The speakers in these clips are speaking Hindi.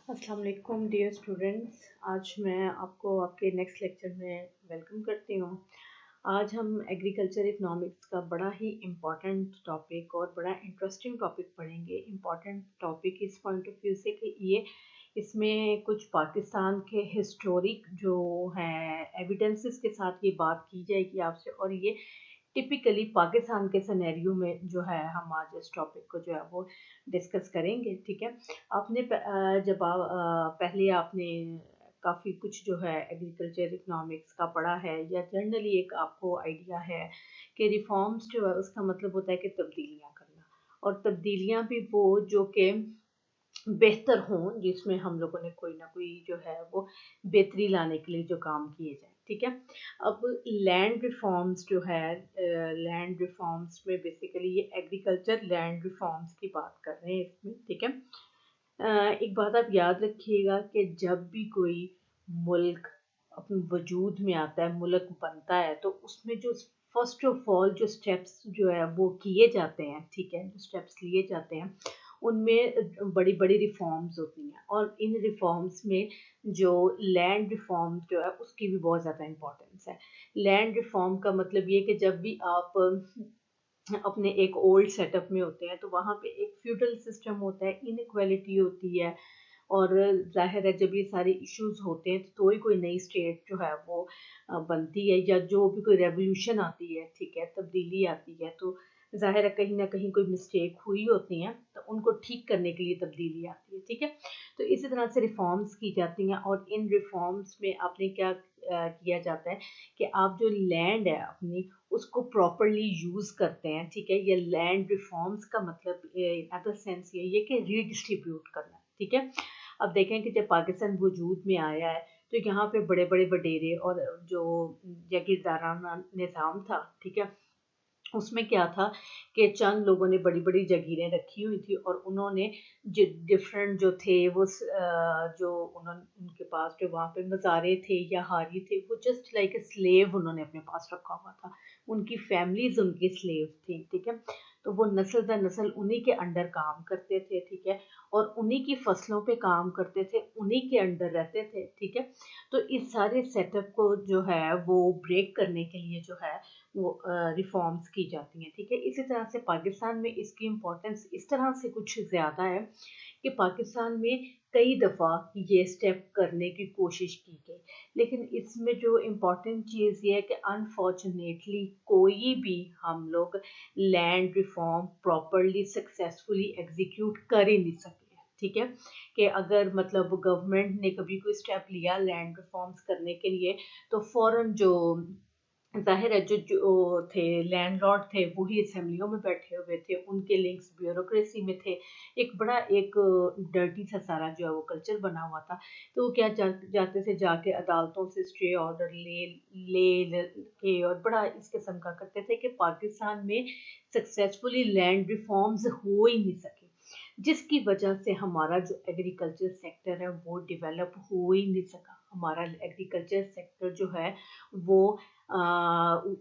अस्सलाम वालेकुम डियर स्टूडेंट्स। आज मैं आपको आपके नेक्स्ट लेक्चर में वेलकम करती हूँ। आज हम एग्रीकल्चर इकोनॉमिक्स का बड़ा ही इम्पॉर्टेंट टॉपिक और बड़ा इंटरेस्टिंग टॉपिक पढ़ेंगे। इम्पॉर्टेंट टॉपिक इस पॉइंट ऑफ व्यू से कि ये इसमें कुछ पाकिस्तान के हिस्टोरिक जो हैं एविडेंसेस के साथ ये बात की जाएगी आपसे, और ये टिपिकली पाकिस्तान के सिनेरियो में जो है हम आज इस टॉपिक को जो है वो डिस्कस करेंगे। ठीक है। आपने जब पहले आपने काफ़ी कुछ जो है एग्रीकल्चर इकोनॉमिक्स का पढ़ा है, या जनरली एक आपको आइडिया है कि रिफॉर्म्स जो है उसका मतलब होता है कि तब्दीलियाँ करना, और तब्दीलियाँ भी वो जो कि बेहतर हों, जिसमें हम लोगों ने कोई ना कोई जो है वो बेहतरी लाने के लिए जो काम किए जाएँ। ठीक है। अब लैंड रिफॉर्म्स जो है, लैंड रिफॉर्म्स में बेसिकली ये एग्रीकल्चर लैंड रिफॉर्म्स की बात कर रहे हैं इसमें। ठीक है। एक बात आप याद रखिएगा कि जब भी कोई मुल्क अपने वजूद में आता है, मुल्क बनता है, तो उसमें जो फर्स्ट ऑफ ऑल जो स्टेप्स जो है वो किए जाते हैं, ठीक है, जो स्टेप्स लिए जाते हैं उनमें बड़ी बड़ी रिफॉर्म्स होती हैं, और इन रिफॉर्म्स में जो लैंड रिफॉर्म जो है उसकी भी बहुत ज़्यादा इम्पोर्टेंस है। लैंड रिफॉर्म का मतलब ये कि जब भी आप अपने एक ओल्ड सेटअप में होते हैं तो वहाँ पे एक फ्यूडल सिस्टम होता है, इनइक्वालिटी होती है, और ज़ाहिर है जब ये सारे इश्यूज होते हैं तो ही कोई नई स्टेट जो है वो बनती है, या जो भी कोई रेवोल्यूशन आती है, ठीक है, तब्दीली आती है, तो ज़ाहिर है कहीं ना कहीं कोई मिस्टेक हुई होती हैं तो उनको ठीक करने के लिए तब्दीली आती है। ठीक है। तो इसी तरह से रिफॉर्म्स की जाती हैं, और इन रिफॉर्म्स में आपने क्या किया जाता है कि आप जो लैंड है अपनी उसको प्रॉपरली यूज़ करते हैं। ठीक है। ये लैंड रिफॉर्म्स का मतलब अदर सेंस ये कि रीडिस्ट्रीब्यूट करना। ठीक है। अब देखें कि जब पाकिस्तान वजूद में आया है तो यहाँ पे बड़े बड़े वडेरे और जो जागीरदाराना निज़ाम था, ठीक है, उसमें क्या था कि चंद लोगों ने बड़ी-बड़ी जागीरें रखी हुई थी, और उन्होंने जो डिफरेंट जो थे वो जो उनके पास जो वहाँ पे मज़ारे थे या हारी थे, वो जस्ट लाइक अ स्लेव उन्होंने अपने पास रखा हुआ था। उनकी फैमिलीज़ उनकी स्लेव थी, ठीक है? तो वो नस्ल दर नस्ल उन्हीं के अंडर काम करते थे, ठीक है? और उन्हीं की फसलों पे काम करते थे, उन्हीं के अंडर रहते थे, ठीक है? तो इस सारे सेटअप को जो है वो ब्रेक करने के लिए जो है वो रिफॉर्म्स की जाती हैं। ठीक है। इसी तरह से पाकिस्तान में इसकी इम्पोर्टेंस इस तरह से कुछ ज़्यादा है कि पाकिस्तान में कई दफ़ा ये स्टेप करने की कोशिश की गई, लेकिन इसमें जो इम्पोर्टेंट चीज़ ये है कि अनफॉर्चुनेटली कोई भी हम लोग land reform properly successfully execute कर ही नहीं सके। ठीक है। कि अगर मतलब गवर्नमेंट ने कभी कोई स्टेप लिया लैंड रिफॉर्म्स करने के लिए, तो फौरन जो ज़ाहिर है जो थे लैंडलॉर्ड थे वही असेंबलियों में बैठे हुए थे, उनके लिंक्स ब्यूरोक्रेसी में थे। एक डर्टी सा सारा जो है वो कल्चर बना हुआ था। तो वो क्या जाते थे जाके अदालतों से स्टे ऑर्डर ले के, और बड़ा इस किस्म का करते थे कि पाकिस्तान में सक्सेसफुली लैंड रिफॉर्म्स हो ही नहीं सके। जिसकी वजह से हमारा जो एग्रीकल्चर सेक्टर है वो डेवलप हो ही नहीं सका। हमारा एग्रीकल्चर सेक्टर जो है वो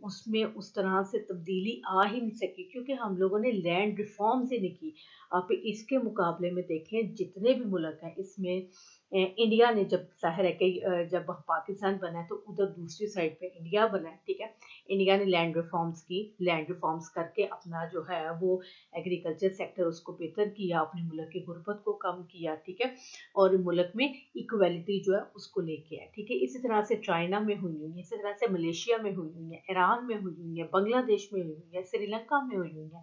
उसमें उस तरह से तब्दीली आ ही नहीं सकी, क्योंकि हम लोगों ने लैंड रिफॉर्म्स ही नहीं की। आप इसके मुकाबले में देखें जितने भी मुल्क हैं इसमें इंडिया ने, जब ज़ाहिर है कि जब पाकिस्तान बना है तो उधर दूसरी साइड पे इंडिया बना है, ठीक है। इंडिया ने लैंड रिफॉर्म्स की, लैंड रिफॉर्म्स करके अपना जो है वो एग्रीकल्चर सेक्टर उसको बेहतर किया, अपने मुल्क की गुर्बत को कम किया, ठीक है, और मुल्क में इक्वलिटी जो है उसको लेके आए। ठीक है। इसी तरह से चाइना में हुई हुई है, इसी तरह से मलेशिया में हुई हुई है, ईरान में हुई हुई है, बांग्लादेश में हुई हुई है, श्रीलंका में हुई हुई है।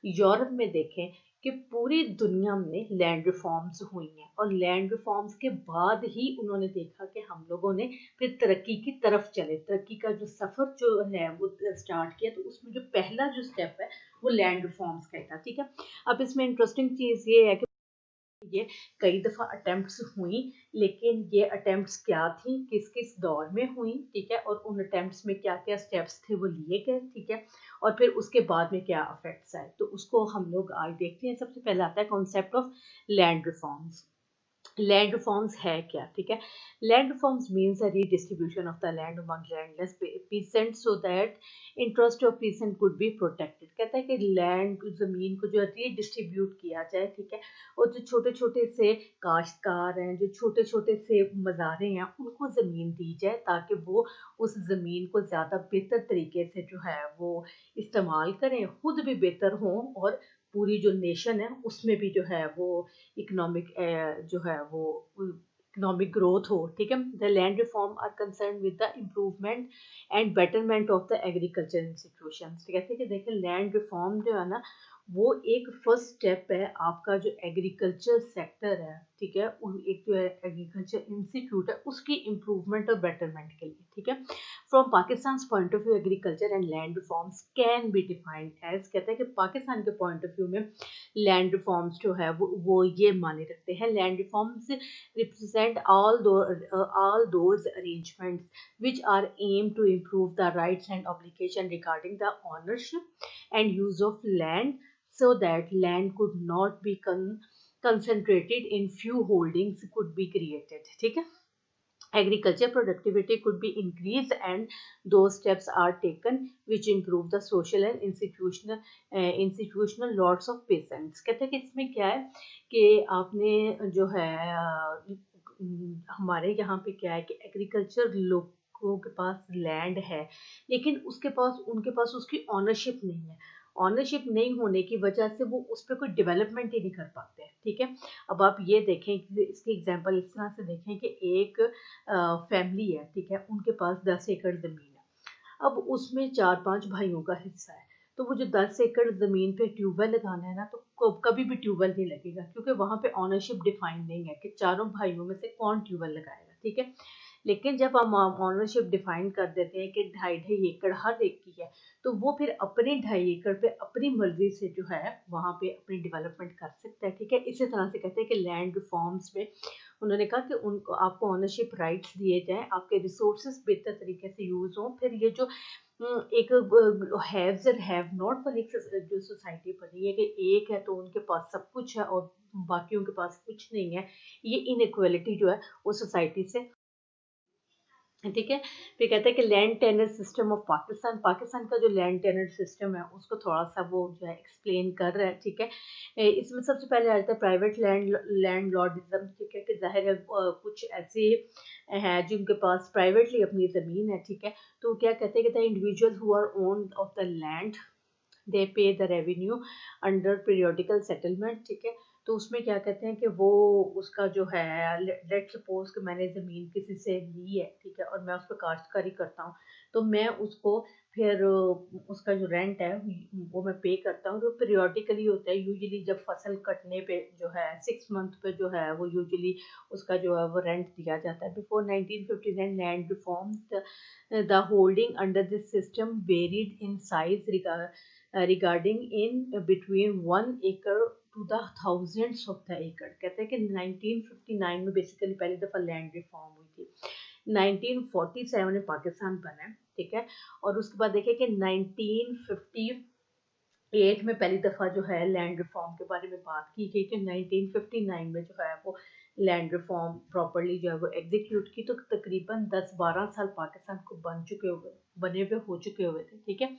यूरोप में देखें कि पूरी दुनिया में लैंड रिफॉर्म्स हुई हैं, और लैंड रिफॉर्म्स के बाद ही उन्होंने देखा कि हम लोगों ने फिर तरक्की की तरफ चले, तरक्की का जो सफ़र जो है वो स्टार्ट किया, तो उसमें जो पहला जो स्टेप है वो लैंड रिफॉर्म्स का था। ठीक है। अब इसमें इंटरेस्टिंग चीज़ ये है कि ये कई दफ़ा अटेम्प्ट्स हुई, लेकिन ये अटेम्प्ट्स क्या थी, किस किस दौर में हुई, ठीक है, और उन अटेम्प्ट्स में क्या क्या स्टेप्स थे वो लिए गए, ठीक है, और फिर उसके बाद में क्या इफेक्ट्स आए, तो उसको हम लोग आज देखते हैं। सबसे पहले आता है concept of land reforms. Land reforms है क्या, ठीक है। Land reforms means a redistribution of the land among landless pheasant so that interest of pheasant could be protected. कहता है कि लैंड ज़मीन को जो है रीडिस्ट्रीब्यूट किया जाए, ठीक है। और जो छोटे छोटे से काश्तकार हैं, जो छोटे छोटे से मज़ारे हैं, उनको ज़मीन दी जाए ताकि वो उस ज़मीन को ज़्यादा बेहतर तरीके से जो है वो इस्तेमाल करें, खुद भी बेहतर हों और पूरी जो नेशन है उसमें भी जो है वो इकोनॉमिक जो है वो इकोनॉमिक ग्रोथ हो, ठीक है। The land reform are concern with the improvement and betterment of the agriculture institution. कहते हैं कि देखिए लैंड रिफॉर्म जो है ना वो एक फर्स्ट स्टेप है आपका जो एग्रीकल्चर सेक्टर है, ठीक है। एक जो है एग्रीकल्चर इंस्टीट्यूट है उसकी इम्प्रूवमेंट और बेटरमेंट के लिए, ठीक है। From Pakistan point of view agriculture and land reforms can be defined as, कहते हैं कि पाकिस्तान के पॉइंट ऑफ व्यू में लैंड रिफॉर्म्स जो है वो ये माने रखते हैं। Land reforms represent all those arrangements which are aimed to improve the rights and obligation regarding the ownership and use of land so that land could not be concentrated in few holdings could be created, ठीक है। Agriculture productivity could be increased and those steps are taken which improve the social and institutional lots of peasants। कहते हैं कि इसमें क्या है कि आपने जो है हमारे यहाँ पे क्या है कि एग्रीकल्चर लोगों के पास लैंड है लेकिन उसके पास उनके पास उसकी ऑनरशिप नहीं है। ऑनरशिप नहीं होने की वजह से वो उस पर कोई डेवलपमेंट ही नहीं कर पाते हैं, ठीक है। अब आप ये देखें कि इसकी एग्जांपल इस तरह से देखें कि एक फैमिली है, ठीक है। उनके पास 10 एकड़ ज़मीन है। अब उसमें 4-5 भाइयों का हिस्सा है। तो वो जो 10 एकड़ ज़मीन पे ट्यूबवेल लगाना है ना तो कभी भी ट्यूबवेल नहीं लगेगा क्योंकि वहाँ पे ऑनरशिप डिफाइन नहीं है कि चारों भाइयों में से कौन ट्यूबवेल लगाएगा, ठीक है। लेकिन जब हम ऑनरशिप डिफाइन कर देते हैं कि 2.5-2.5 एकड़ हर एक की है तो वो फिर अपने 2.5 एकड़ पे अपनी मर्जी से जो है वहाँ पे अपनी डेवलपमेंट कर सकता है, ठीक है। इसी तरह से कहते हैं कि लैंड रिफॉर्म्स में उन्होंने कहा कि उनको आपको ओनरशिप राइट्स दिए जाएँ, आपके रिसोर्सेज बेहतर तरीके से यूज़ हों। फिर ये जो एक हैव्स एंड हैव नॉट वाली जो सोसाइटी बनी है कि एक है तो उनके पास सब कुछ है और बाकियों के पास कुछ नहीं है, ये इनइक्वालिटी जो है वो सोसाइटी से, ठीक है। फिर कहते हैं कि land tenure system of Pakistan, Pakistan का जो लैंड टेनर सिस्टम है उसको थोड़ा सा वो जो है एक्सप्लेन कर रहा है, ठीक है। इसमें सबसे पहले आ जाता है प्राइवेट लैंड लॉर्डिज्म, ठीक है। कि जाहिर है कुछ ऐसे हैं जिनके पास प्राइवेटली अपनी ज़मीन है, ठीक है। तो क्या कहते हैं कि the individual who are own of the land they pay the revenue under periodical settlement, ठीक है। तो उसमें क्या कहते हैं कि वो उसका जो है लेट सपोज कि मैंने ज़मीन किसी से ली है, ठीक है। और मैं उस पर काश्तकारी करता हूँ तो मैं उसको फिर उसका जो रेंट है वो मैं पे करता हूँ। जो पीरियोडिकली होता है यूजुअली जब फसल कटने पे जो है 6 मंथ पे जो है वो यूजुअली उसका जो है वो रेंट दिया जाता है। Before 1959 land reform the holding under this system varied in size regarding in between 1 acre to the thousands of the acre। कहते हैं कि 1959 में बेसिकली पहली दफ़ा लैंड रिफॉर्म हुई थी। 1947 में पाकिस्तान बना है, ठीक है। और उसके बाद देखिए कि 1958 में पहली दफ़ा जो है लैंड रिफॉर्म के बारे में बात की गई कि 1959 में जो है वो लैंड रिफॉर्म प्रॉपर्ली जो है वो एग्जीक्यूट की। तो तकरीबन 10-12 साल पाकिस्तान को बने हुए हो चुके हुए थे, ठीक है।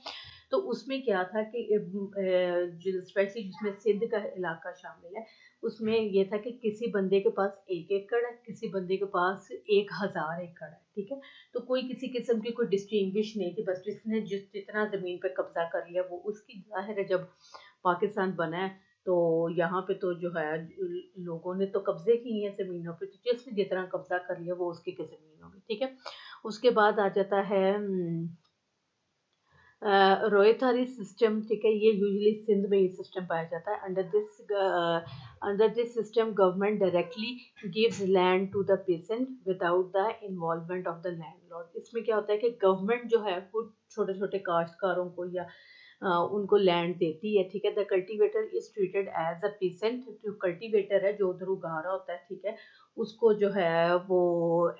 तो उसमें क्या था कि जो स्पेशली जिसमें सिंध का इलाका शामिल है उसमें ये था कि किसी बंदे के पास 1 एकड़ है, किसी बंदे के पास 1000 एकड़ है, ठीक है। तो कोई किसी किस्म की कोई डिस्टिंग्विश नहीं थी, बस जिसने जितना ज़मीन पे कब्जा कर लिया वो उसकी। जाहिर है जब पाकिस्तान बना है तो यहाँ पे तो जो है लोगों ने तो कब्जे किए हैं ज़मीनों पे, तो जिसने जितना कब्जा कर लिया वो उसकी ज़मीन होगी, ठीक है। उसके बाद आ जाता है रोएथारी सिस्टम, ठीक है। ये यूजुअली सिंध में ये सिस्टम पाया जाता है। Under this system government directly gives land to the peasant without the involvement of the landlord. इसमें क्या होता है कि गवर्नमेंट जो है वो छोटे छोटे काश्तकारों को या उनको लैंड देती है, ठीक है। The cultivator is treated as a peasant, जो कल्टीवेटर है जो उधर उगा रहा होता है, ठीक है, उसको जो है वो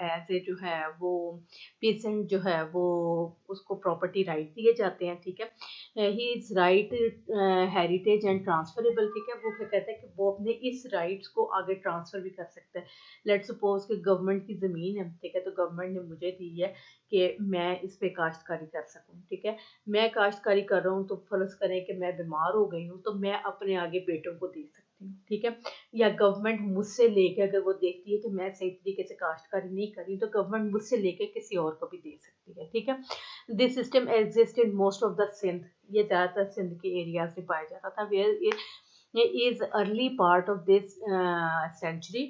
एज ए जो है वो पीसेंट जो है वो उसको प्रॉपर्टी राइट दिए जाते हैं, ठीक है। He is right heritage and transferable, ठीक है। वो क्या कहता है कि वो अपने इस राइट्स को आगे ट्रांसफर भी कर सकते हैं। लेट्स सपोज कि गवर्नमेंट की ज़मीन है, ठीक है, तो गवर्नमेंट ने मुझे दी है कि मैं इस पे काश्तकारी कर सकूं, ठीक है। मैं काश्तकारी कर रहा हूँ, तो फर्ज करें कि मैं बीमार हो गई हूँ, तो मैं अपने आगे बेटों को दे सकती हूँ, ठीक है। या गवर्नमेंट मुझसे लेके, अगर वो देखती है कि मैं सही तरीके से काश्तकारी नहीं कर रही, तो गवर्नमेंट मुझसे लेके किसी और को भी दे सकती है, ठीक है। This system exist in most of the Sindh, ये ज़्यादातर सिंध के एरियाज में पाया जाता था। Where is early part of this century.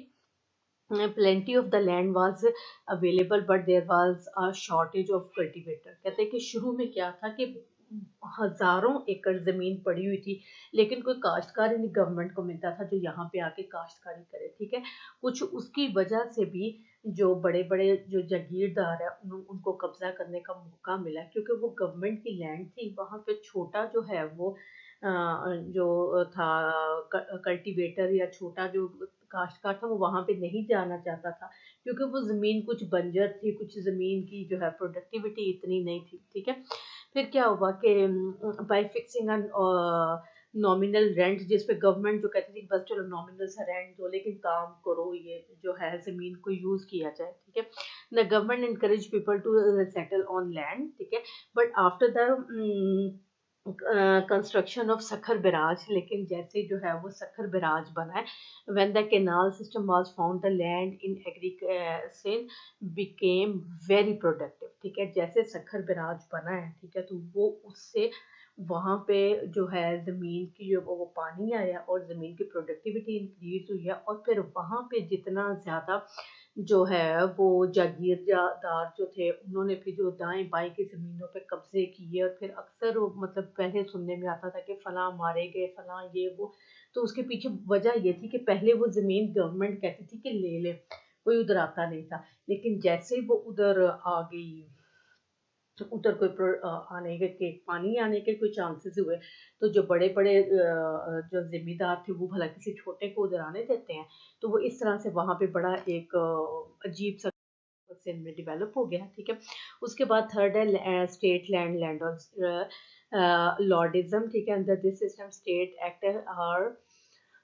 Plenty of the land was available, but there was a shortage of cultivator. कहते हैं कि शुरू में क्या था कि हजारों एकड़ जमीन पड़ी हुई थी, लेकिन कोई काश्तकार नहीं गवर्नमेंट को मिलता था जो यहाँ पे आके काश्तकारी करे, ठीक है। कुछ उसकी वजह से भी जो बड़े बड़े जो जागीरदार है उनको कब्जा करने का मौका मिला, क्योंकि वो गवर्नमेंट की लैंड थी। वहाँ पे छोटा जो है वो जो था कल्टीवेटर या छोटा जो काश्तकार था, वो वहाँ पे नहीं जाना चाहता था, क्योंकि वो ज़मीन कुछ बंजर थी, कुछ ज़मीन की जो है प्रोडक्टिविटी इतनी नहीं थी, ठीक है। फिर क्या हुआ कि बाय फिक्सिंग नॉमिनल रेंट, जिस पे गवर्नमेंट जो कहती थी बस चलो नॉमिनल सा रेंट दो, लेकिन काम करो, ये जो है ज़मीन को यूज़ किया जाए, ठीक है। The government encourage people to settle on land, ठीक है। But after the construction of Sukkur barrage, लेकिन जैसे जो है वो सखर बैराज बना है, when the canal system was found, the land in agriculture became very productive, ठीक है। जैसे सखर बैराज बना है, ठीक है, तो वो उससे वहाँ पे जो है ज़मीन की जो वो पानी आया और ज़मीन की प्रोडक्टिविटी इंक्रीज हुई है, और फिर वहाँ पे जितना ज़्यादा जो है वो जागीरदार जो थे, उन्होंने फिर जो दाएं बाएं की ज़मीनों पे कब्जे किए, और फिर अक्सर वो मतलब पहले सुनने में आता था कि फलां मारे गए, फलां ये वो। तो उसके पीछे वजह ये थी कि पहले वो ज़मीन गवर्नमेंट कहती थी कि ले ले, कोई उधर आता नहीं था, लेकिन जैसे वो उधर आ गई, तो उधर कोई आने के पानी आने के कोई चांसेस हुए, तो जो बड़े बड़े जो जिम्मेदार थे वो भला किसी छोटे को उधर आने देते हैं। तो वो इस तरह से वहाँ पे बड़ा एक अजीब सा सिंध में डेवलप हो गया, ठीक है। उसके बाद थर्ड है स्टेट लैंड लॉर्डिज्म, ठीक है। Under this system state act are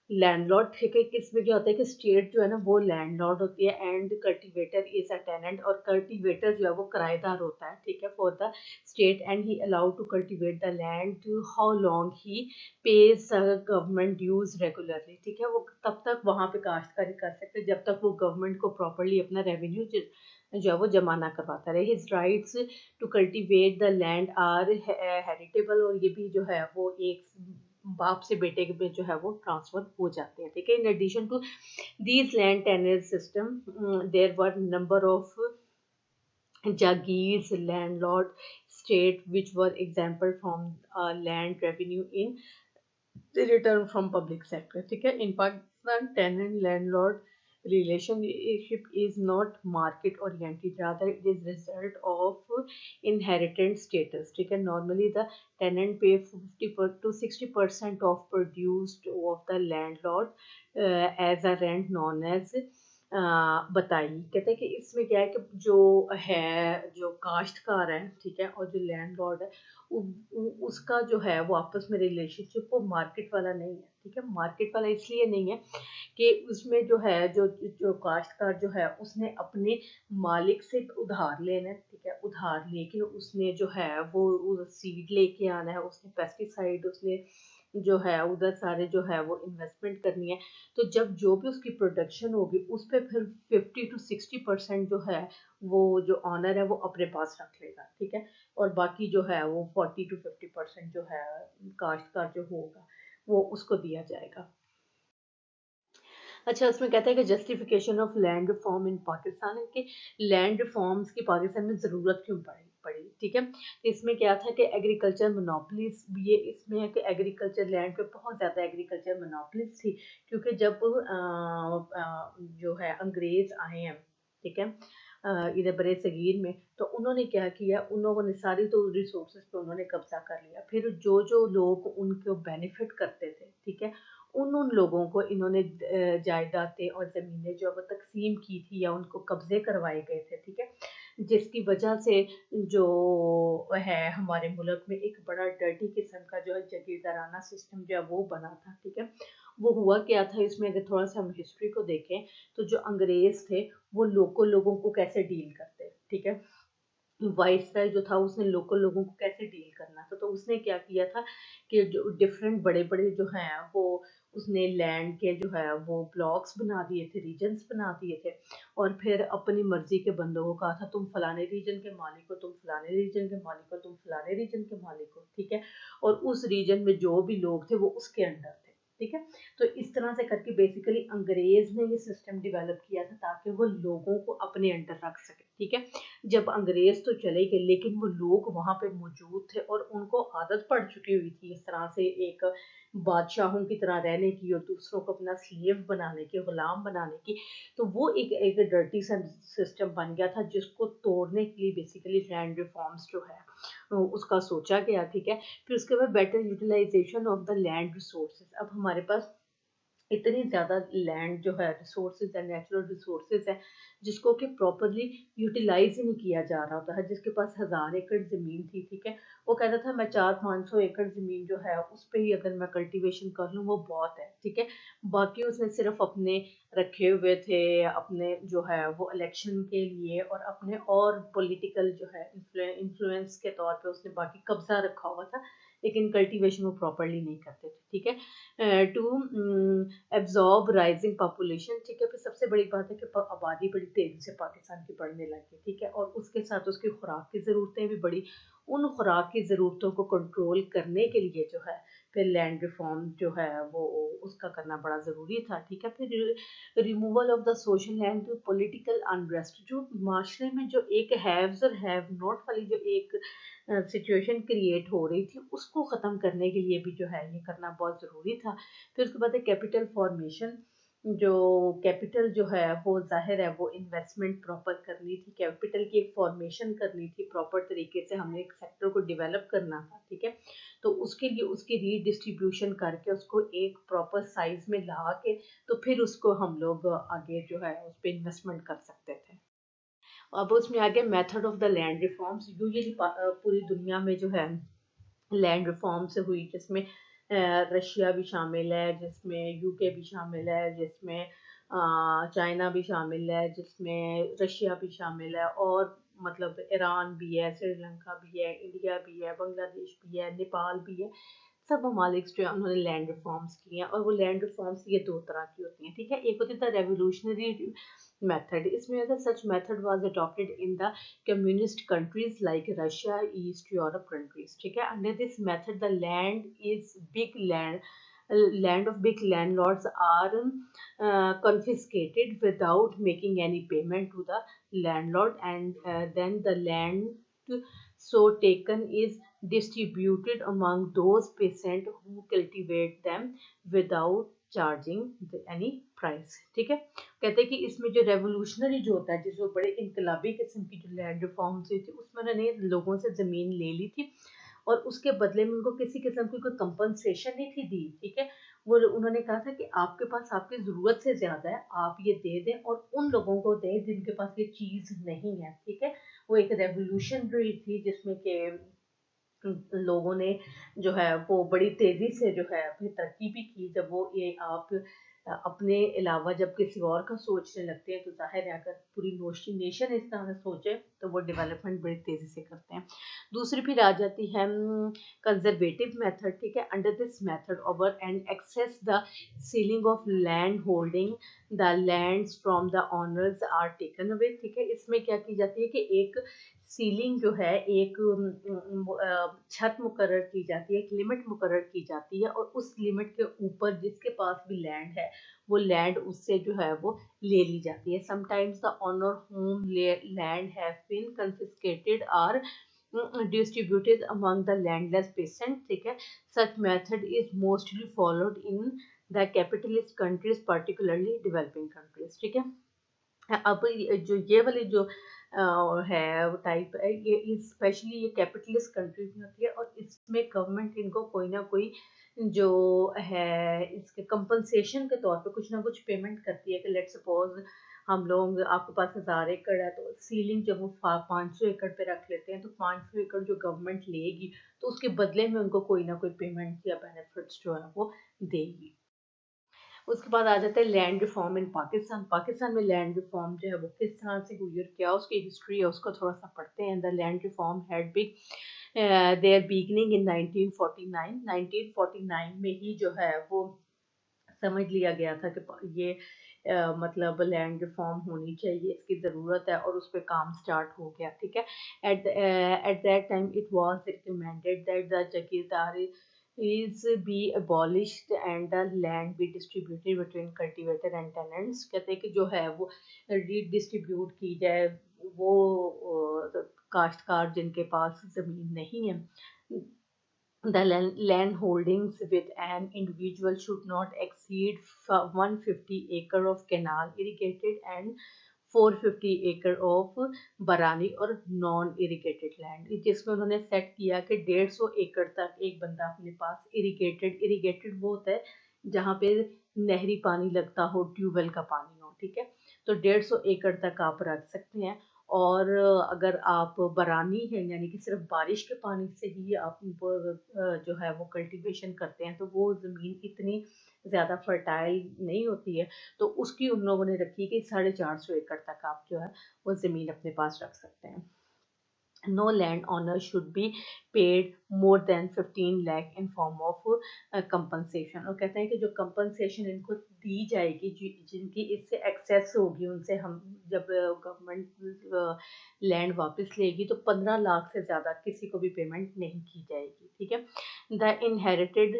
landlord, ठीक है। किसमें क्या होता है कि स्टेट जो है ना वो लैंडलॉर्ड होती है, and cultivator is a tenant, और कल्टीवेटर जो है वो किराएदार होता है, ठीक है, for the state, and he allowed to cultivate the land to how long he pays government dues regularly, ठीक है। वो तब तक वहाँ पे काश्तकारी कर सकते हैं जब तक वो गवर्नमेंट को प्रॉपरली अपना रेवेन्यू जो है वो जमा ना करवाता रहे। His rights to cultivate the land are heritable, और ये भी जो है वो एक बाप से बेटे के में जो है वो ट्रांसफर हो जाते हैं, ठीक है। In addition to these land tenants system, there were number of jagirs landlord state which were exempted from land revenue in the return from public sector, ठीक है। In Pakistan, tenant landlord relationship is not market oriented, rather it is result of inherited status, ठीक है। Normally the tenant pay 50 to 60% of produced of the landlord as a rent, known as बताई। कहते हैं कि इसमें क्या है कि जो है जो काश्तकार है, ठीक है, और जो लैंडलॉर्ड है, उसका जो है वो आपस में रिलेशनशिप वो मार्केट वाला नहीं है, ठीक है। मार्केट वाला इसलिए नहीं है कि उसमें जो है जो जो काश्तकार जो है उसने अपने मालिक से उधार लेना है, ठीक है। उधार लेके उसने जो है वो सीड लेके आना है, उसने पेस्टिसाइड उसने जो है उधर सारे जो है वो इन्वेस्टमेंट करनी है। तो जब जो भी उसकी प्रोडक्शन होगी उस पे फिर 50 to 60% जो है वो जो ऑनर है वो अपने पास रख लेगा, ठीक है। और बाकी जो है वो 40 to 50% जो है काश्तकार जो होगा वो उसको दिया जाएगा। अच्छा, उसमें कहता है कि जस्टिफिकेशन ऑफ लैंड रिफॉर्म इन पाकिस्तान है कि लैंड रिफॉर्म्स की पाकिस्तान में ज़रूरत क्यों पड़ी, ठीक है। इसमें क्या था कि एग्रीकल्चर मोनोपलीज, ये इसमें है कि एग्रीकल्चर लैंड पे बहुत ज़्यादा एग्रीकल्चर मोनोपलीज थी, क्योंकि जब जो है अंग्रेज़ आए हैं, ठीक है, इधर बड़े सगीर में, तो उन्होंने क्या किया, उन लोगों ने सारी तो रिसोर्सेज पे उन्होंने कब्जा कर लिया। फिर जो जो लोग उनको बेनिफिट करते थे, ठीक है, उन उन लोगों को इन्होंने जायदादें और ज़मीनें जो है वो तकसीम की थी या उनको कब्जे करवाए गए थे, ठीक है, जिसकी वजह से जो है हमारे मुल्क में एक बड़ा डर्टी किस्म का जो है जागीरदाराना सिस्टम जो है वो बना था, ठीक है। वो हुआ क्या था इसमें, अगर थोड़ा सा हम हिस्ट्री को देखें, तो जो अंग्रेज थे वो लोकल लोगों को कैसे डील करते, ठीक है, वाइसराय जो था उसने लोकल लोगों को कैसे डील करना था, तो उसने क्या किया था कि जो डिफरेंट बड़े बड़े जो हैं वो उसने लैंड के जो है वो ब्लॉक्स बना दिए थे, रीजन्स बना दिए थे, और फिर अपनी मर्जी के बंदों को कहा था तुम फलाने रीजन के मालिक हो, तुम फलाने रीजन के मालिक हो, तुम फलाने रीजन के मालिक हो, ठीक है, और उस रीजन में जो भी लोग थे वो उसके अंडर थे, ठीक है। तो इस तरह से करके बेसिकली अंग्रेज ने ये सिस्टम डेवलप किया था ताकि वो लोगों को अपने अंडर रख सके, ठीक है। जब अंग्रेज तो चले गए लेकिन वो लोग वहाँ पे मौजूद थे और उनको आदत पड़ चुकी हुई थी इस तरह से एक बादशाहों की तरह रहने की और दूसरों को अपना स्लेव बनाने की, गुलाम बनाने की। तो वो एक डर्टी सा सिस्टम बन गया था जिसको तोड़ने के लिए बेसिकली लैंड रिफॉर्म्स जो है उसका सोचा गया, ठीक है। फिर उसके बाद better utilisation of the land resources. अब हमारे पास इतनी ज़्यादा लैंड जो है रिसोर्सेज है, नेचुरल रिसोर्सेज है, जिसको कि प्रॉपरली यूटिलाइज ही नहीं किया जा रहा होता है। जिसके पास 1000 एकड़ ज़मीन थी, ठीक है, वो कहता था मैं 400-500 एकड़ ज़मीन जो है उस पे ही अगर मैं कल्टीवेशन कर लूँ वो बहुत है, ठीक है। बाकी उसने सिर्फ अपने रखे हुए थे, अपने जो है वो इलेक्शन के लिए और अपने और पॉलिटिकल जो है इन्फ्लुएंस के तौर पे उसने बाकी कब्जा रखा हुआ था, लेकिन कल्टीवेशन वो प्रॉपरली नहीं करते थे, ठीक है। टू एब्जॉर्ब राइजिंग पॉपुलेशन, ठीक है। फिर सबसे बड़ी बात है कि आबादी बड़ी तेजी से पाकिस्तान की बढ़ने लगी, ठीक है, और उसके साथ उसकी खुराक की ज़रूरतें भी बढ़ी। उन खुराक की ज़रूरतों को कंट्रोल करने के लिए जो है फिर लैंड रिफॉर्म जो है वो उसका करना बड़ा ज़रूरी था, ठीक है। फिर removal of the social and political unrest, जो माशरे में जो एक हैव्स और हैव नॉट वाली जो एक सिचुएशन क्रिएट हो रही थी उसको ख़त्म करने के लिए भी जो है ये करना बहुत ज़रूरी था। फिर उसके बाद है कैपिटल फॉर्मेशन। जो कैपिटल जो है वो जाहिर है वो इन्वेस्टमेंट प्रॉपर करनी थी, कैपिटल की एक फॉर्मेशन करनी थी, प्रॉपर तरीके से हमने एक सेक्टर को डेवलप करना था, ठीक है। तो उसके लिए उसकी रीडिस्ट्रीब्यूशन करके उसको एक प्रॉपर साइज में ला के तो फिर उसको हम लोग आगे जो है उस पर इन्वेस्टमेंट कर सकते थे। अब उसमें आ गया method of the land reforms. Usually पूरी दुनिया में जो है लैंड रिफॉर्म से हुई, जिसमें रशिया भी शामिल है, जिसमें यूके भी शामिल है, जिसमें चाइना भी शामिल है, जिसमें रशिया भी शामिल है, और मतलब ईरान भी है, श्रीलंका भी है, इंडिया भी है, बांग्लादेश भी है, नेपाल भी है। सब ममालिक जो है उन्होंने लैंड रिफॉर्म्स किए हैं, और वो लैंड रिफॉर्म्स ये दो तरह की होती हैं, ठीक है। एक होती है द रेवोल्यूशनरी मेथड। इसमें अगर such method was adopted in the communist countries like Russia, East Europe countries, ठीक है। Under this method, the land of big landlords are confiscated without making any payment to the landlord, and then the land so taken is distributed among those peasant who cultivate them without charging any price, ठीक है। कहते हैं कि इसमें जो रेवोल्यूशनरी जो होता है, जिसमें बड़े इनकलाबी किस्म की जो लैंड रिफॉर्म्स हुई थी उसमें उन्होंने लोगों से ज़मीन ले ली थी और उसके बदले में उनको किसी किस्म की कोई कंपनसेशन नहीं थी दी, ठीक है। वो उन्होंने कहा था कि आपके पास आपकी ज़रूरत से ज़्यादा है, आप ये दे दें और उन लोगों को दें जिनके पास ये चीज़ नहीं है, ठीक है। वो एक रेवोल्यूशनरी थी जिसमें कि लोगों ने जो है वो बड़ी तेज़ी से जो है अपनी तरक्की भी की। जब वो ये आप अपने अलावा जब किसी और का सोचने लगते हैं तो ज़ाहिर है अगर पूरी नेशन इस तरह से सोचे तो वो डेवलपमेंट बड़ी तेज़ी से करते हैं। दूसरी फिर आ जाती है कंजर्वेटिव मेथड, ठीक है। Under this method over and excess the ceiling of land holding the lands from the owners are taken away, ठीक है। इसमें क्या की जाती है कि एक सीलिंग जो है एक छत मुकर्रर की जाती है, एक लिमिट मुकर्रर की जाती है और उस लिमिट के ऊपर जिसके पास भी लैंड है वो लैंड उससे जो है वो ले ली जाती है। Sometimes the owner home land have been confiscated और distributed among the landless peasant, ठीक है। Such method is mostly followed in the capitalist countries, particularly developing countries, ठीक है। अब जो ये वाली जो है टाइप है, ये स्पेशली ये कैपिटलिस्ट कंट्रीज में होती है, और इसमें गवर्नमेंट इनको कोई ना कोई जो है इसके कंपनसेशन के तौर पे कुछ ना कुछ पेमेंट करती है कि लेट सपोज हम लोग आपके पास 1000 एकड़ है, तो सीलिंग जब वो 500 एकड़ पे रख लेते हैं, तो 500 एकड़ जो गवर्नमेंट लेगी, तो उसके बदले में उनको कोई ना कोई पेमेंट या बेनिफिट्स जो है वो देगी। उसके बाद आ जाता है लैंड रिफॉर्म इन पाकिस्तान। पाकिस्तान में लैंड रिफॉर्म जो है वो किस तरह से हुई और क्या उसकी हिस्ट्री है, उसको थोड़ा सा पढ़ते हैं। The land reform had big their beginning in 1949। 1949 में ही जो है वो समझ लिया गया था कि ये मतलब लैंड रिफॉर्म होनी चाहिए, इसकी ज़रूरत है, और उस पर काम स्टार्ट हो गया। ठीक है, at that time it was recommended that the jagirdari is be abolished and the land be distributed between cultivator and tenants। कहते हैं कि जो है वो रीडिस्ट्रीब्यूट की जाए, वो काश्तकार जिनके पास ज़मीन नहीं है, the land holdings with an individual should not exceed 150 acre of canal irrigated and 450 acre of बरानी और नॉन इरिगेटेड लैंड, जिसमें उन्होंने सेट किया कि 150 एकड़ तक एक बंदा अपने पास इरिगेटेड वो होता है जहाँ पे नहरी पानी लगता हो, ट्यूबवेल का पानी हो। ठीक है, तो 150 एकड़ तक आप रख सकते हैं। और अगर आप बरानी है, यानी कि सिर्फ बारिश के पानी से ही आप जो है वो कल्टीवेशन करते हैं, तो वो ज़मीन इतनी ज़्यादा फर्टाइल नहीं होती है, तो उसकी उन लोगों ने रखी कि 450 एकड़ तक आप जो है वो ज़मीन अपने पास रख सकते हैं। No landowner should be paid more than 15 lakh in form of compensation। और कहते हैं कि जो compensation इनको दी जाएगी, जिनकी इससे एक्सेस होगी उनसे, हम जब गवर्नमेंट लैंड वापस लेगी, तो 15 लाख से ज़्यादा किसी को भी पेमेंट नहीं की जाएगी। ठीक है, the inherited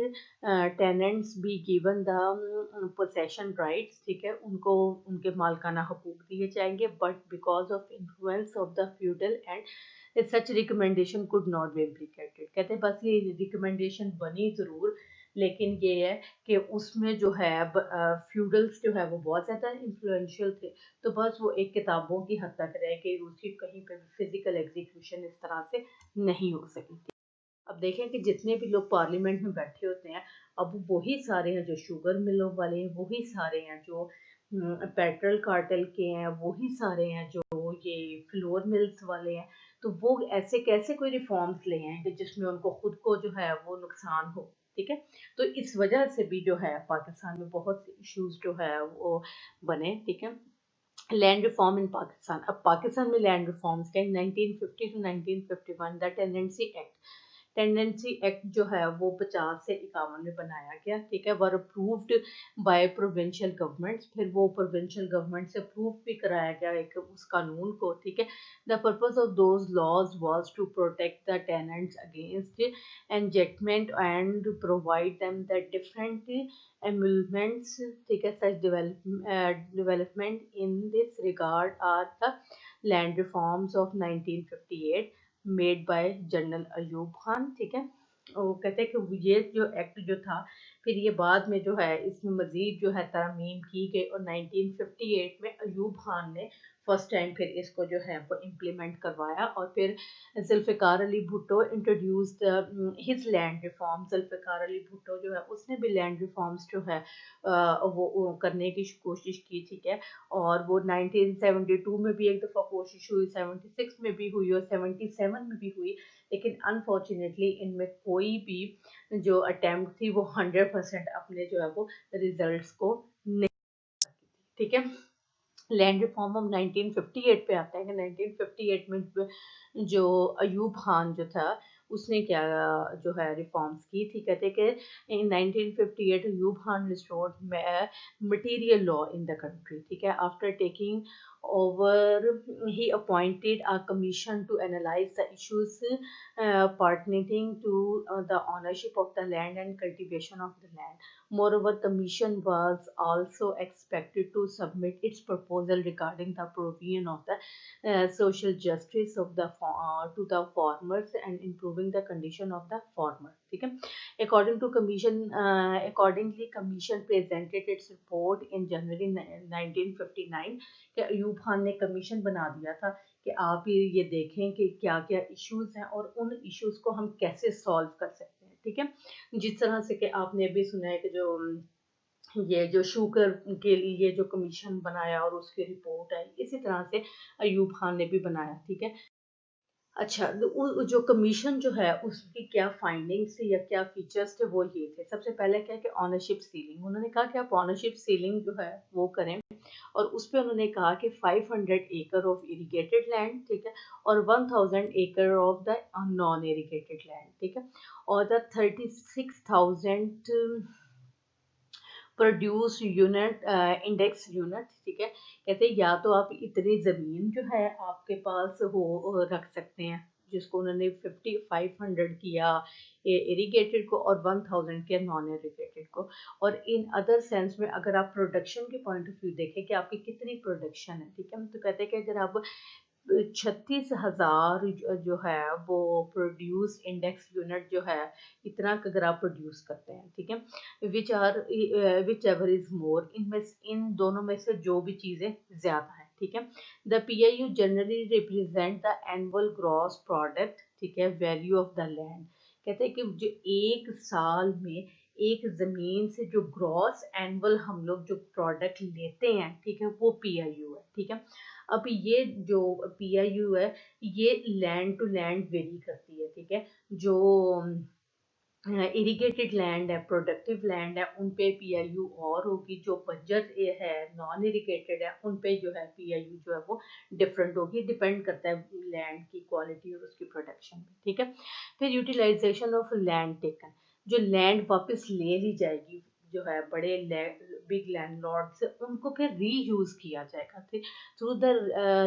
tenants be given the possession rights. ठीक है, उनको उनके मालकाना हकूक दिए जाएंगे, but because of influence of the feudal and such recommendation could not be implicated. कहते हैं बस ये रिकमेंडेशन बनी ज़रूर, लेकिन ये है कि उसमें जो है फ्यूडल्स जो है वो बहुत ज़्यादा इन्फ्लुएंशियल थे, तो बस वो एक किताबों की हद तक रह गई, उसकी कहीं पे फिजिकल एग्जीक्यूशन इस तरह से नहीं हो सकी। अब देखें कि जितने भी लोग पार्लियामेंट में बैठे होते हैं, अब वही सारे हैं जो शुगर मिलों वाले हैं, वही सारे हैं जो पेट्रोल कार्टेल के हैं, वही सारे हैं जो ये फ्लोर मिल्स वाले हैं। तो वो ऐसे कैसे कोई रिफॉर्म्स ले आए कि जिसमें उनको खुद को जो है वो नुकसान हो। ठीक है, तो इस वजह से भी जो है पाकिस्तान में बहुत से इश्यूज जो है वो बने। ठीक है, लैंड रिफॉर्म इन पाकिस्तान। अब पाकिस्तान में लैंड रिफॉर्म्स के 1950 टू 1951 द टेंडेंसी एक्ट जो है वो 50 से 51 में बनाया गया। ठीक है, वर अप्रूव्ड बाय प्रोविंशियल गवर्नमेंट्स, फिर वो प्रोविंशियल गवर्नमेंट से अप्रूव भी कराया गया एक उस कानून को। ठीक है, the purpose of those laws was to protect the tenants against ejectment and provide them the different emoluments। ठीक है, such development in this regard are the land reforms of 1958 made by general Ayub Khan. ठीक है, वो कहते हैं कि ये जो एक्ट जो था, फिर ये बाद में जो है इसमें मजीद जो है तरमीम की गई, और 1958 में अयूब खान ने फर्स्ट टाइम फिर इसको जो है वो इम्प्लीमेंट करवाया, और फिर Zulfikar Ali Bhutto introduce his land reform. Zulfikar Ali Bhutto जो है उसने भी लैंड रिफॉर्म्स जो है वो करने की कोशिश की। ठीक है, और वो 1972 में भी एक दफ़ा कोशिश हुई, 76 में भी हुई और 77 में भी हुई, लेकिन अनफॉर्चुनेटली इनमें कोई भी जो अटेम्प्ट थी वो 100% अपने जो है वो रिजल्ट्स को नहीं। ठीक है, लैंड रिफॉर्म हम 1958 पे आते हैं कि 1958 में जो अयूब खान जो था उसने क्या जो है रिफॉर्म्स की थी। कहते कि इन 1958 Ayub Khan restored material law in the country. ठीक है, after taking over he appointed a commission to analyze the issues pertaining to the ownership of the land and cultivation of the land. Moreover, commission was also expected to submit its proposal regarding the provision of the social justice of the to the farmers and improving the condition of the farmer। ठीक है। Accordingly commission presented its report in January 1959 कि अयूब खान ने कमीशन बना दिया था कि आप ये देखें कि क्या क्या इश्यूज हैं और उन इश्यूज को हम कैसे सॉल्व कर सकते हैं, ठीक है। जिस तरह से कि आपने अभी सुना है कि ये जो शुगर के लिए जो कमीशन बनाया और उसकी रिपोर्ट आई, इसी तरह से अयूब खान ने भी बनाया, ठीक है। अच्छा, जो कमीशन जो है उसकी क्या फाइंडिंग्स थी या क्या फीचर्स थे, वो ये थे। सबसे पहले क्या है कि ऑनरशिप सीलिंग, उन्होंने कहा कि आप ऑनरशिप सीलिंग जो है वो करें, और उस पे उन्होंने कहा कि 500 एकड़ ऑफ इरिगेटेड लैंड, ठीक है, और 1000 एकड़ of the non irrigated land, ठीक है, और the 36,000 produce unit index unit, ठीक है। कहते हैं या तो आप इतनी ज़मीन जो है आपके पास हो रख सकते हैं, जिसको उन्होंने 500 किया इरिगेटेड को और 1000 किया नॉन इरिगेटेड को। और इन अदर सेंस में अगर आप प्रोडक्शन के पॉइंट ऑफ व्यू देखें कि आपकी कितनी प्रोडक्शन है, ठीक है, तो कहते हैं कि अगर आप 36,000 जो है वो प्रोड्यूस इंडेक्स यूनिट जो है, इतना अगर आप प्रोड्यूस करते हैं, ठीक है, विच एवर इज मोर, इनमें इन दोनों में से जो भी चीज़ें ज़्यादा है, ठीक है। The PIU generally represent the annual gross product, ठीक है, वैल्यू ऑफ द लैंड। कहते हैं कि जो एक साल में एक ज़मीन से जो ग्रॉस एनुअल हम लोग जो प्रोडक्ट लेते हैं, ठीक है, वो PIU है, ठीक है। अब ये जो PIU है, ये लैंड टू लैंड वेरी करती है, ठीक है। जो इरिगेटेड लैंड है, प्रोडक्टिव लैंड है, उन पे PIU और होगी। जो बंजर है, नॉन इरिगेटेड है, उन पे जो है PIU जो है वो डिफरेंट होगी, डिपेंड करता है लैंड की क्वालिटी और उसकी प्रोडक्शन पे, ठीक है। फिर यूटिलाइजेशन ऑफ लैंड टेकन, जो लैंड वापस ले ली जाएगी, जो है बड़े बिग लैंडलॉर्ड से, उनको फिर रीयूज किया जाएगा, ठीक। Through the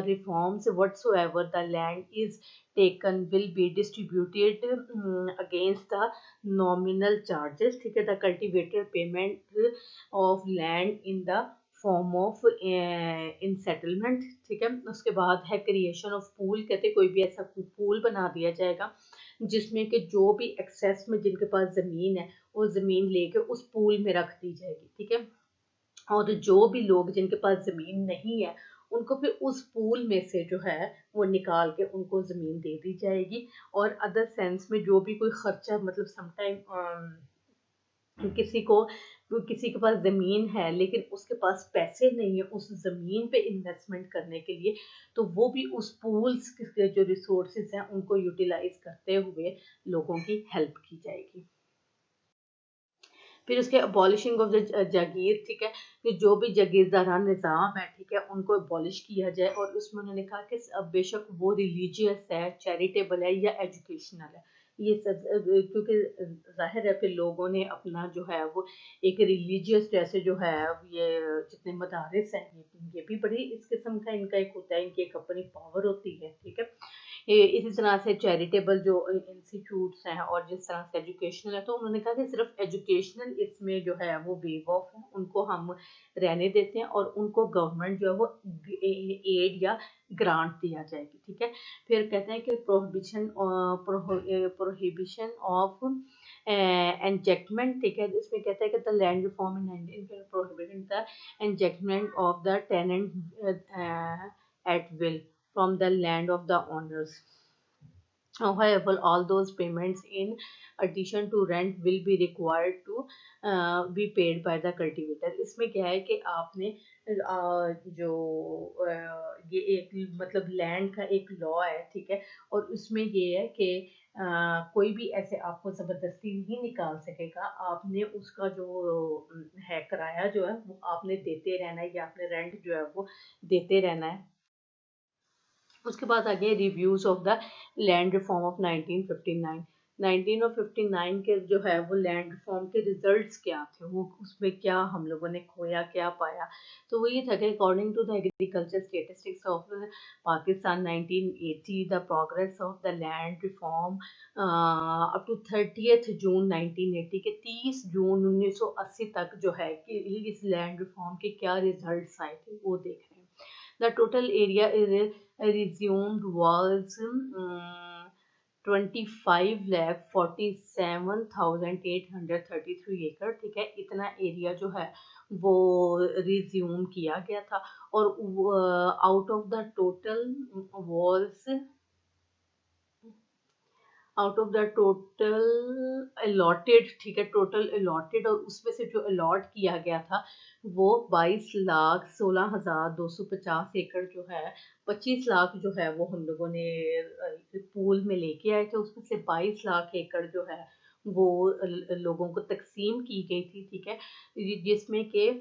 reforms whatsoever the land is taken will be distributed against the nominal charges, ठीक है, the cultivator payment of land in the form of in settlement, ठीक है। उसके बाद है क्रिएशन ऑफ पूल, कहते कोई भी ऐसा पूल बना दिया जाएगा जिसमें कि जो भी एक्सेस में जिनके पास ज़मीन है वो ज़मीन लेके उस पूल में रख दी जाएगी, ठीक है। और जो भी लोग जिनके पास ज़मीन नहीं है, उनको फिर उस पूल में से जो है वो निकाल के उनको ज़मीन दे दी जाएगी। और अदर सेंस में जो भी कोई खर्चा, मतलब समटाइम किसी के पास ज़मीन है लेकिन उसके पास पैसे नहीं है उस ज़मीन पे इन्वेस्टमेंट करने के लिए, तो वो भी उस पूल्स के जो रिसोर्सेज हैं उनको यूटिलाइज करते हुए लोगों की हेल्प की जाएगी। फिर उसके अबॉलिशिंग ऑफ द जागीर, ठीक है, कि जो भी जागीरदारान निज़ाम है, ठीक है, उनको अबॉलिश किया जाए। और उसमें उन्होंने कहा कि अब बेशक वो रिलीजियस है, चैरिटेबल है या एजुकेशनल है, ये सब क्योंकि ज़ाहिर है फिर लोगों ने अपना जो है वो एक रिलीजियस जैसे जो है ये जितने मदारिस हैं, ये भी बड़ी इस किस्म का इनका एक होता है, इनकी एक अपनी पावर होती है, ठीक है। इसी तरह से चैरिटेबल जो इंस्टीट्यूट्स हैं और जिस तरह से एजुकेशनल है, तो उन्होंने कहा कि सिर्फ एजुकेशनल इसमें जो है वो वेव ऑफ है, उनको हम रहने देते हैं और उनको गवर्नमेंट जो है वो एड या ग्रांट दिया जाएगी, ठीक है। फिर कहते हैं कि प्रोहिबिशन ऑफ एंजेक्टमेंट, ठीक है, इसमें कहता है कि the land reform in 19 prohibited the ejectment of the tenant at will from the land of the owners. However, all those payments in addition to rent will be required to be paid by the cultivator. इसमें क्या है कि आपने ये एक मतलब लैंड का एक लॉ है, ठीक है, और उसमें ये है कि कोई भी ऐसे आपको ज़बरदस्ती नहीं निकाल सकेगा। आपने उसका जो है किराया जो है वो आपने देते रहना है या आपने रेंट जो है वो देते रहना है। उसके बाद आ गया reviews of the land reform of 1959। 1959 के जो है वो लैंड रिफॉर्म के रिजल्ट्स क्या थे, वो उसमें क्या हम लोगों ने खोया, क्या पाया। तो वो ये था कि according to the agriculture statistics of Pakistan 1980, the progress of the land reform up to 30 June 1980 के 30 जून 1980 तक जो है कि इस लैंड रिफॉर्म के क्या रिजल्ट्स आए थे वो देख रहे हैं। The total area is resumed was 25,47,833 एकड़, ठीक है, इतना एरिया जो है वो रिज्यूम किया गया था। और out of the total walls out of the total allotted, ठीक है, टोटल अलॉटेड, और उसमें से जो अलॉट किया गया था वो 22,16,250 एकड़ जो है, 25 लाख जो है वो हम लोगों ने पूल में लेके आए थे। उसमें से 22 लाख एकड़ जो है वो लोगों को तकसीम की गई थी, ठीक है, जिसमें के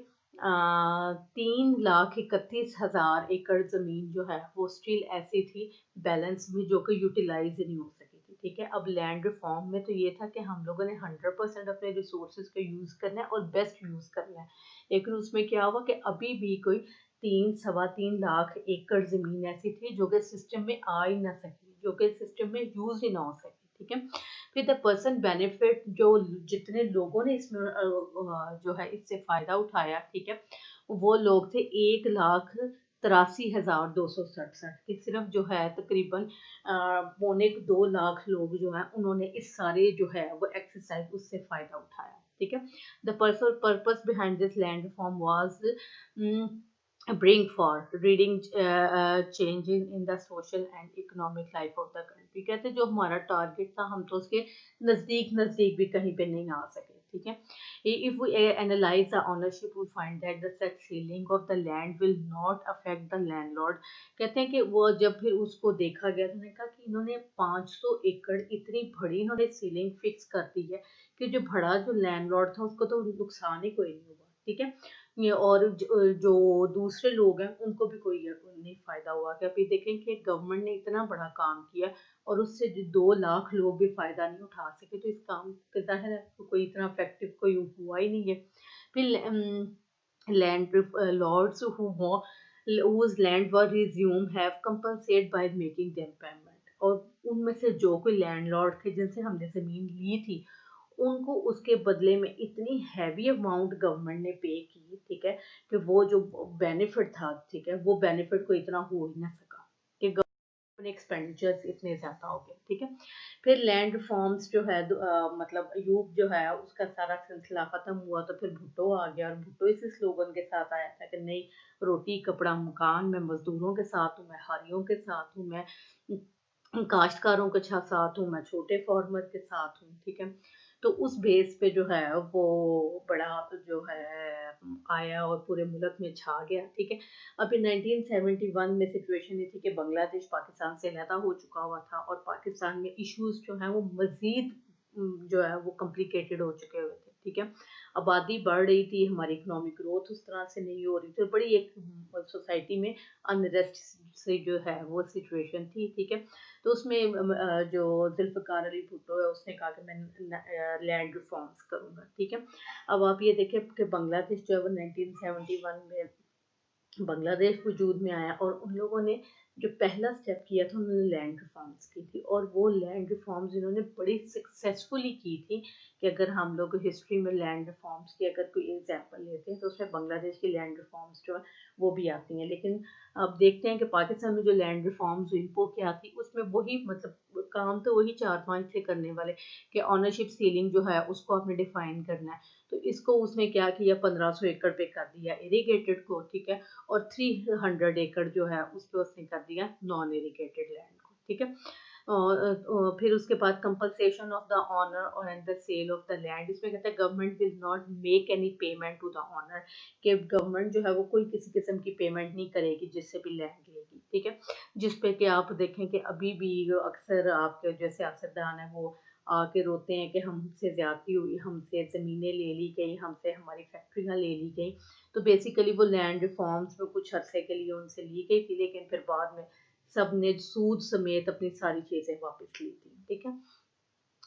3,31,000 एकड़ जमीन जो है वो स्टिल ऐसी थी बैलेंस में, जो कि यूटिलाइज नहीं हो सकी थी, ठीक है। अब लैंड रिफॉर्म में तो ये था कि हम लोगों ने 100% अपने रिसोर्सेज का यूज़ करना है और बेस्ट यूज़ करना है, लेकिन उसमें क्या हुआ कि अभी भी कोई 3 सवा 3 लाख एकड़ ज़मीन ऐसी थी जो कि सिस्टम में आ ही ना सकी, जो कि सिस्टम में यूज़ ही ना हो सकी, ठीक है। फिर द पर्सन बेनिफिट, जो जितने लोगों ने इसमें जो है इससे फ़ायदा उठाया, ठीक है, वो लोग थे 1,83,267 के, सिर्फ जो है तकरीबन 1.25 2 लाख लोग जो हैं उन्होंने इस सारे जो है वो एक्सरसाइज उससे फ़ायदा उठाया, ठीक है। The purpose behind this land reform was bring for reading changing in the social and economic life of the country। कहते जो हमारा टारगेट था हम तो उसके नज़दीक नज़दीक भी कहीं पे नहीं आ सके, ठीक है। if we analyze the ownership we find that the set ceiling of the land will not affect the landlord। कहते हैं कि वो जब फिर उसको देखा गया तो उन्होंने कहा कि इन्होंने 500 एकड़ इतनी बड़ी इन्होंने सीलिंग फिक्स कर दी है कि जो बड़ा जो लैंडलॉर्ड था उसको तो नुकसान ही कोई नहीं हुआ, ठीक है। ये और जो दूसरे लोग हैं उनको भी कोई नहीं फ़ायदा हुआ। कि अभी देखें कि गवर्नमेंट ने इतना बड़ा काम किया और उससे जो 2 लाख लोग भी फ़ायदा नहीं उठा सके, तो इस काम का ज़ाहिर है तो कोई इतना इफेक्टिव कोई हुआ ही नहीं है। फिर landlords whose land were resumed have compensated by making them payment। और उनमें से जो कोई लैंडलॉर्ड थे जिनसे हमने ज़मीन ली थी उनको उसके बदले में इतनी हैवी अमाउंट गवर्नमेंट ने पे की, ठीक है, कि वो जो बेनिफिट था, ठीक है, वो बेनिफिट को इतना हो ही ना सका कि अपने एक्सपेंडिचर्स इतने ज़्यादा हो गए, ठीक है। फिर लैंड रिफॉर्म्स जो है मतलब अयूब जो है उसका सारा सिलसिला ख़त्म हुआ तो फिर भुट्टो आ गया, और भुट्टो इसी स्लोगन के साथ आया था कि नहीं, रोटी कपड़ा मकान, मैं मजदूरों के साथ हूँ, मैं हारियों के साथ हूँ, मैं काश्तकारों के साथ हूँ, मैं छोटे फार्मर के साथ हूँ, ठीक है। तो उस बेस पे जो है वो बड़ा जो है आया और पूरे मुल्क में छा गया, ठीक है। अभी 1971 में सिचुएशन ये थी कि बांग्लादेश पाकिस्तान से अलहदा हो चुका हुआ था और पाकिस्तान में इश्यूज जो हैं वो मज़ीद जो है वो कॉम्प्लिकेटेड हो चुके हुए थे, ठीक है। आबादी बढ़ रही थी, हमारी इकोनॉमिक ग्रोथ उस तरह से नहीं हो रही थी, बड़ी एक सोसाइटी में अनरेस्ट से जो है वो सिचुएशन थी, ठीक है। तो उसमें जो जुल्फ़िकार अली भुट्टो है उसने कहा कि मैं लैंड रिफॉर्म्स करूँगा, ठीक है। अब आप ये देखें कि बांग्लादेश जो है वो 1971 में बांग्लादेश वजूद में आया और उन लोगों ने जो पहला स्टेप किया था उन्होंने लैंड रिफॉर्म्स की थी, और वो लैंड रिफॉर्म्स इन्होंने बड़ी सक्सेसफुली की थी कि अगर हम लोग हिस्ट्री में लैंड रिफॉर्म्स की अगर कोई एग्जांपल लेते हैं तो उसमें बांग्लादेश की लैंड रिफॉर्म्स जो है वो भी आती हैं। लेकिन अब देखते हैं कि पाकिस्तान में जो लैंड रिफॉर्म्स हुई वो क्या थी, उसमें वही मतलब काम तो वही 4-5 थे करने वाले कि ऑनरशिप सीलिंग जो है उसको आपने डिफाइन करना है। तो इसको उसने क्या किया, 1500 एकड़ पे कर दिया इरीगेटेड को, ठीक है, और 300 एकड़ जो है उस पे उसने कर दिया नॉन इरिगेटेड लैंड को, ठीक है। फिर उसके बाद कंपनसेशन ऑफ द ऑनर और and the sale of the land, इसमें कहता है government will not make any payment to the owner, कि गवर्नमेंट जो है वो कोई किसी किस्म की पेमेंट नहीं करेगी जिससे भी लैंड लेगी, ठीक है। जिस पे कि आप देखें कि अभी भी अक्सर आपके जो सियासतदान है वो आके रोते हैं कि हमसे ज़्यादती हुई, हमसे ज़मीनें ले ली गई, हमसे हमारी फैक्ट्रियाँ ले ली गई। तो बेसिकली वो लैंड रिफॉर्म्स में कुछ अरसे के लिए उनसे ली गई थी, लेकिन फिर बाद में सब ने सूद समेत अपनी सारी चीज़ें वापस ली थी, ठीक है।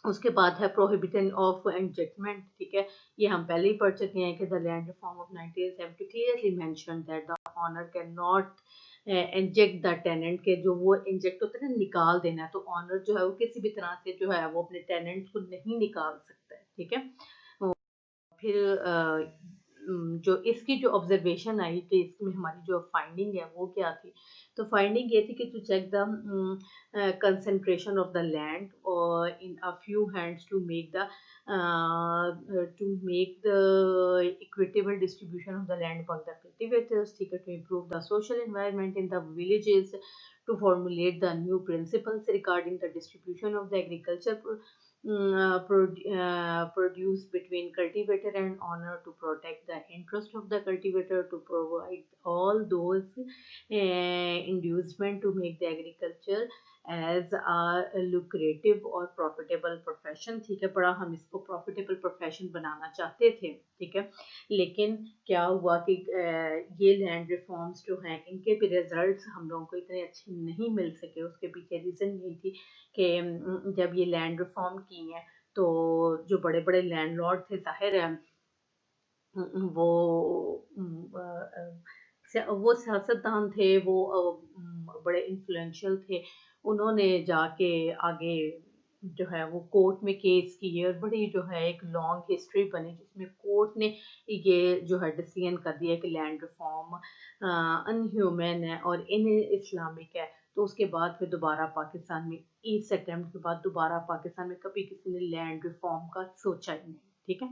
उसके बाद है प्रोहिबिशन ऑफ एंजेटमेंट, ठीक है। ये हम पहले ही पढ़ चुके हैं कि the land reform of 1970 clearly mention that the owner can not eject the tenant, के जो वो इंजेक्ट होता है ना निकाल देना है, तो ऑनर जो है वो किसी भी तरह से जो है वो अपने टेनेंट को नहीं निकाल सकता है, ठीक है। फिर जो इसकी जो ऑब्जर्वेशन आई कि इसमें हमारी जो फाइंडिंग है वो क्या थी, तो फाइंडिंग ये थी कि to check the concentration of the land or in a few hands to make the equitable distribution of the land among the cultivators, ठीक है, to improve the social environment in the villages, to formulate the new principles regarding the distribution of the produce between cultivator and owner, to protect the interest of the cultivator, to provide all those inducement to make the agriculture as a lucrative और प्रॉफिटेबल प्रोफेशन, ठीक है, बड़ा हम इसको प्रॉफिटेबल प्रोफेशन बनाना चाहते थे, ठीक है, लेकिन क्या हुआ कि ये लैंड रिफॉर्म्स जो हैं इनके भी रिजल्ट्स हम लोगों को इतने अच्छे नहीं मिल सके। उसके पीछे रीज़न यही थी कि जब ये लैंड रिफॉर्म की हैं तो जो बड़े बड़े लैंडलॉर्ड थे, जाहिर है वो वो सियासतदान थे, वो बड़े इन्फ्लुएंशियल थे, उन्होंने जाके आगे जो है वो कोर्ट में केस किए और बड़ी जो है एक लॉन्ग हिस्ट्री बनी जिसमें कोर्ट ने ये जो है डिसीजन कर दिया कि लैंड रिफॉर्म अनह्यूमन है और इन इस्लामिक है। तो उसके बाद फिर दोबारा पाकिस्तान में ईस्ट अटेम्प्ट के बाद दोबारा पाकिस्तान में कभी किसी ने लैंड रिफॉर्म का सोचा ही नहीं, ठीक है।